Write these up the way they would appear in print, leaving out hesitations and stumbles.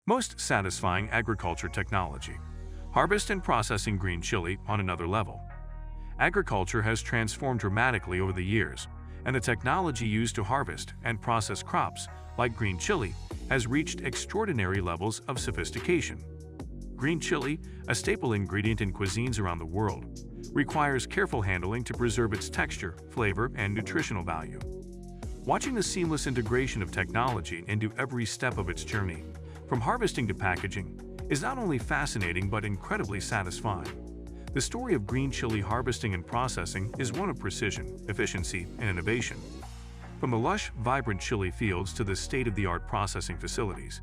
Most satisfying agriculture technology. Harvest and processing green chili on another level. Agriculture has transformed dramatically over the years, and the technology used to harvest and process crops, like green chili, has reached extraordinary levels of sophistication. Green chili, a staple ingredient in cuisines around the world, requires careful handling to preserve its texture, flavor, and nutritional value. Watching the seamless integration of technology into every step of its journey, from harvesting to packaging, is not only fascinating but incredibly satisfying. The story of green chili harvesting and processing is one of precision, efficiency, and innovation. From the lush, vibrant chili fields to the state-of-the-art processing facilities,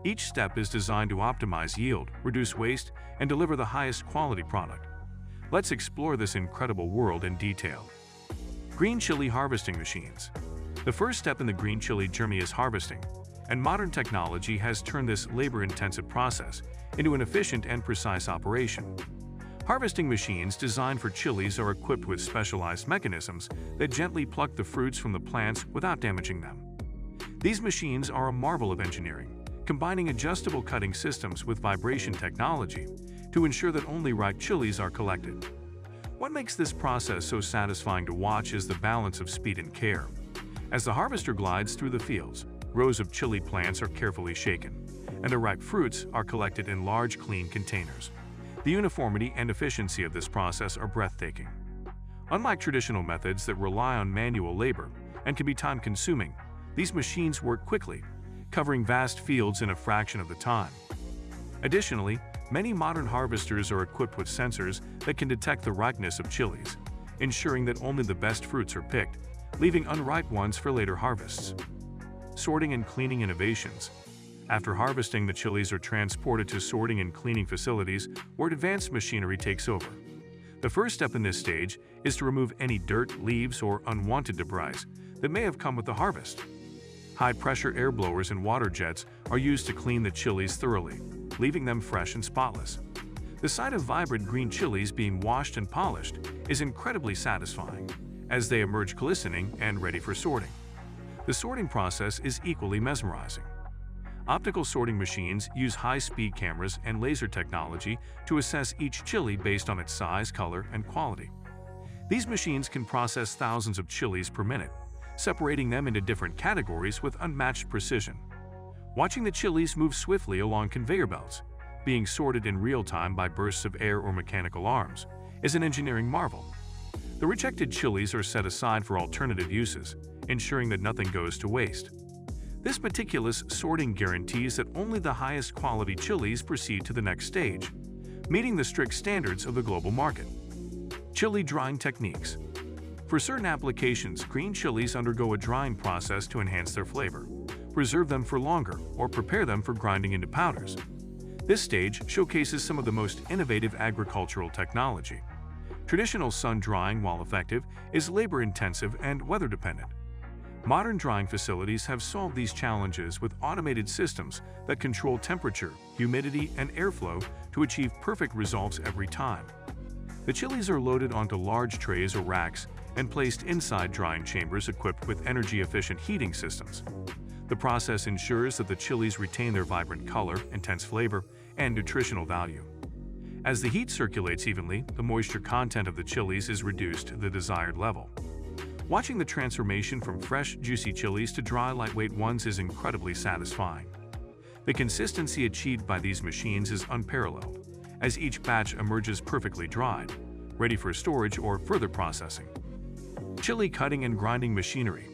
each step is designed to optimize yield, reduce waste, and deliver the highest quality product. Let's explore this incredible world in detail. Green chili harvesting machines. The first step in the green chili journey is harvesting, and modern technology has turned this labor-intensive process into an efficient and precise operation. Harvesting machines designed for chilies are equipped with specialized mechanisms that gently pluck the fruits from the plants without damaging them. These machines are a marvel of engineering, combining adjustable cutting systems with vibration technology to ensure that only ripe chilies are collected. What makes this process so satisfying to watch is the balance of speed and care. As the harvester glides through the fields, rows of chili plants are carefully shaken, and the ripe fruits are collected in large, clean containers. The uniformity and efficiency of this process are breathtaking. Unlike traditional methods that rely on manual labor and can be time-consuming, these machines work quickly, covering vast fields in a fraction of the time. Additionally, many modern harvesters are equipped with sensors that can detect the ripeness of chilies, ensuring that only the best fruits are picked, leaving unripe ones for later harvests. Sorting and cleaning innovations. After harvesting, the chilies are transported to sorting and cleaning facilities where advanced machinery takes over. The first step in this stage is to remove any dirt, leaves, or unwanted debris that may have come with the harvest. High-pressure air blowers and water jets are used to clean the chilies thoroughly, leaving them fresh and spotless. The sight of vibrant green chilies being washed and polished is incredibly satisfying, as they emerge glistening and ready for sorting. The sorting process is equally mesmerizing. Optical sorting machines use high-speed cameras and laser technology to assess each chili based on its size, color, and quality. These machines can process thousands of chilies per minute, separating them into different categories with unmatched precision. Watching the chilies move swiftly along conveyor belts, being sorted in real time by bursts of air or mechanical arms, is an engineering marvel. The rejected chilies are set aside for alternative uses, ensuring that nothing goes to waste. This meticulous sorting guarantees that only the highest quality chilies proceed to the next stage, meeting the strict standards of the global market. Chili drying techniques. For certain applications, green chilies undergo a drying process to enhance their flavor, preserve them for longer, or prepare them for grinding into powders. This stage showcases some of the most innovative agricultural technology. Traditional sun drying, while effective, is labor-intensive and weather-dependent. Modern drying facilities have solved these challenges with automated systems that control temperature, humidity, and airflow to achieve perfect results every time. The chilies are loaded onto large trays or racks and placed inside drying chambers equipped with energy-efficient heating systems. The process ensures that the chilies retain their vibrant color, intense flavor, and nutritional value. As the heat circulates evenly, the moisture content of the chilies is reduced to the desired level. Watching the transformation from fresh, juicy chilies to dry, lightweight ones is incredibly satisfying. The consistency achieved by these machines is unparalleled, as each batch emerges perfectly dried, ready for storage or further processing. Chili cutting and grinding machinery.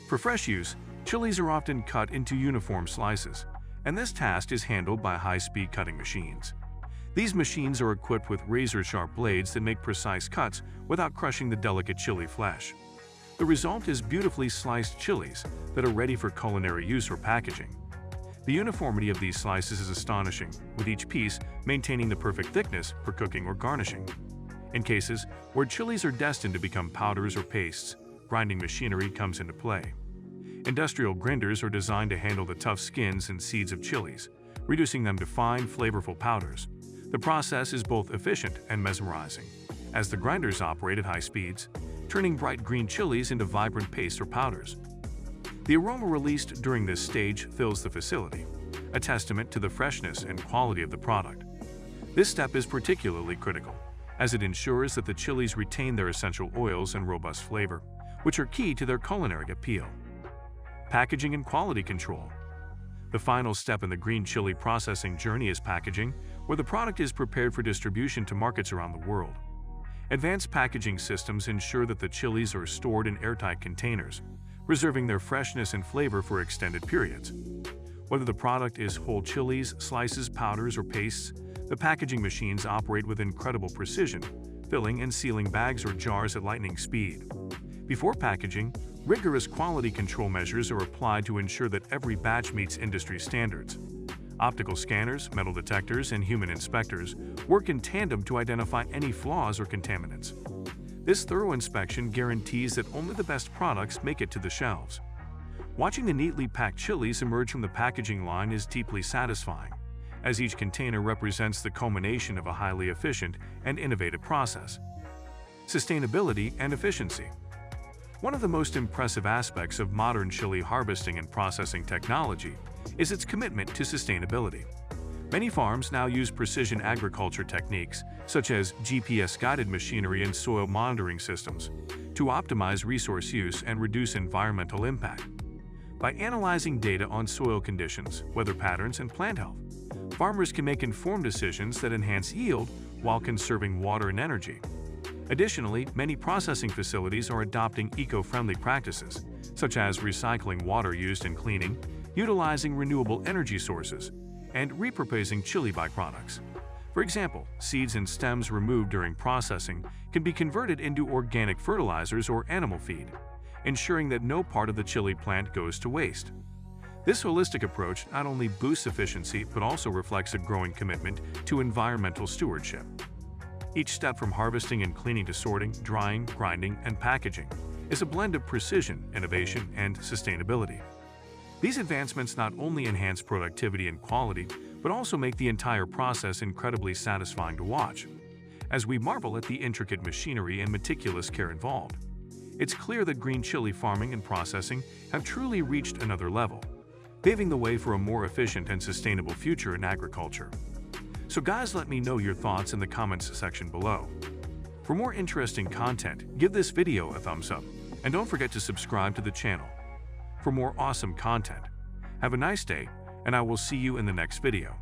For fresh use, chilies are often cut into uniform slices, and this task is handled by high-speed cutting machines. These machines are equipped with razor-sharp blades that make precise cuts without crushing the delicate chili flesh. The result is beautifully sliced chilies that are ready for culinary use or packaging. The uniformity of these slices is astonishing, with each piece maintaining the perfect thickness for cooking or garnishing. In cases where chilies are destined to become powders or pastes, grinding machinery comes into play. Industrial grinders are designed to handle the tough skins and seeds of chilies, reducing them to fine, flavorful powders. The process is both efficient and mesmerizing, as the grinders operate at high speeds, turning bright green chilies into vibrant pastes or powders. The aroma released during this stage fills the facility, a testament to the freshness and quality of the product. This step is particularly critical, as it ensures that the chilies retain their essential oils and robust flavor, which are key to their culinary appeal. Packaging and quality control. The final step in the green chili processing journey is packaging, where the product is prepared for distribution to markets around the world. Advanced packaging systems ensure that the chilies are stored in airtight containers, preserving their freshness and flavor for extended periods. Whether the product is whole chilies, slices, powders, or pastes, the packaging machines operate with incredible precision, filling and sealing bags or jars at lightning speed. Before packaging, rigorous quality control measures are applied to ensure that every batch meets industry standards. Optical scanners, metal detectors, and human inspectors work in tandem to identify any flaws or contaminants. This thorough inspection guarantees that only the best products make it to the shelves. Watching the neatly packed chilies emerge from the packaging line is deeply satisfying, as each container represents the culmination of a highly efficient and innovative process. Sustainability and efficiency. One of the most impressive aspects of modern chili harvesting and processing technology is its commitment to sustainability. Many farms now use precision agriculture techniques, such as GPS-guided machinery and soil monitoring systems, to optimize resource use and reduce environmental impact. By analyzing data on soil conditions, weather patterns, and plant health, farmers can make informed decisions that enhance yield while conserving water and energy. Additionally, many processing facilities are adopting eco-friendly practices, such as recycling water used in cleaning, utilizing renewable energy sources, and repurposing chili byproducts. For example, seeds and stems removed during processing can be converted into organic fertilizers or animal feed, ensuring that no part of the chili plant goes to waste. This holistic approach not only boosts efficiency but also reflects a growing commitment to environmental stewardship. Each step from harvesting and cleaning to sorting, drying, grinding, and packaging is a blend of precision, innovation, and sustainability. These advancements not only enhance productivity and quality, but also make the entire process incredibly satisfying to watch. As we marvel at the intricate machinery and meticulous care involved, it's clear that green chili farming and processing have truly reached another level, paving the way for a more efficient and sustainable future in agriculture. So guys, let me know your thoughts in the comments section below. For more interesting content, give this video a thumbs up, and don't forget to subscribe to the channel for more awesome content. Have a nice day, and I will see you in the next video.